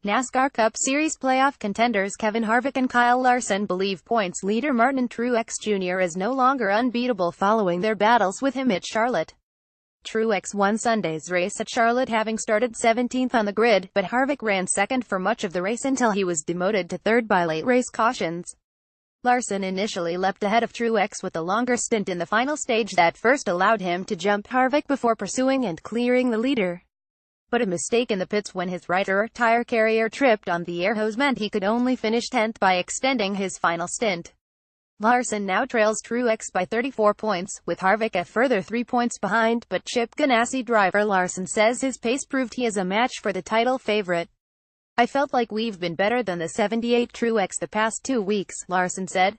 NASCAR Cup Series playoff contenders Kevin Harvick and Kyle Larson believe points leader Martin Truex Jr. is no longer unbeatable following their battles with him at Charlotte. Truex won Sunday's race at Charlotte having started 17th on the grid, but Harvick ran second for much of the race until he was demoted to third by late race cautions. Larson initially leapt ahead of Truex with a longer stint in the final stage that first allowed him to jump Harvick before pursuing and clearing the leader. But a mistake in the pits when his right rear tire carrier tripped on the air hose meant he could only finish 10th by extending his final stint. Larson now trails Truex by 34 points, with Harvick a further 3 points behind, but Chip Ganassi driver Larson says his pace proved he is a match for the title favorite. "I felt like we've been better than the 78 Truex the past 2 weeks, Larson said.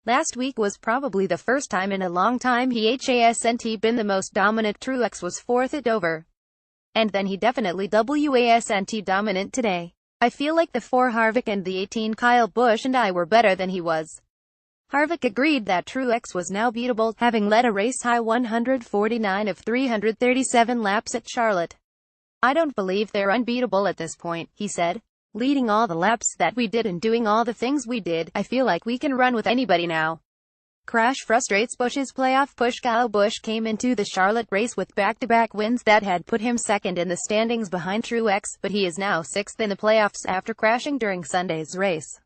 Last week was probably the first time in a long time he hasn't been the most dominant. Truex was 4th at Dover. And then he definitely wasn't dominant today. I feel like the 4 Harvick and the 18 Kyle Busch and I were better than he was." Harvick agreed that Truex was now beatable, having led a race-high 149 of 337 laps at Charlotte. "I don't believe they're unbeatable at this point," he said. "Leading all the laps that we did and doing all the things we did, I feel like we can run with anybody now." Crash frustrates Busch's playoff push. Kyle Busch came into the Charlotte race with back-to-back wins that had put him second in the standings behind Truex, but he is now 6th in the playoffs after crashing during Sunday's race.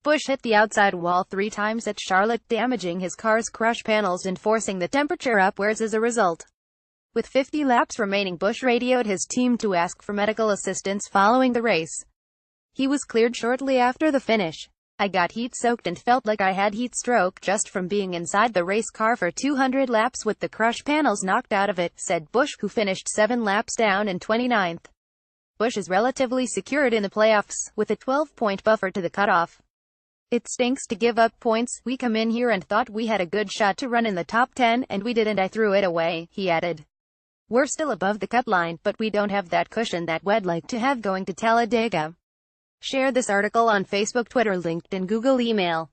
Busch hit the outside wall 3 times at Charlotte, damaging his car's crush panels and forcing the temperature upwards as a result. With 50 laps remaining, Busch radioed his team to ask for medical assistance following the race. He was cleared shortly after the finish. "I got heat-soaked and felt like I had heat stroke just from being inside the race car for 200 laps with the crush panels knocked out of it," said Busch, who finished 7 laps down and 29th. Busch is relatively secured in the playoffs, with a 12-point buffer to the cutoff. "It stinks to give up points. We come in here and thought we had a good shot to run in the top 10, and we didn't. I threw it away," he added. "We're still above the cut line, but we don't have that cushion that we'd like to have going to Talladega." Share this article on Facebook, Twitter, LinkedIn, Google, email.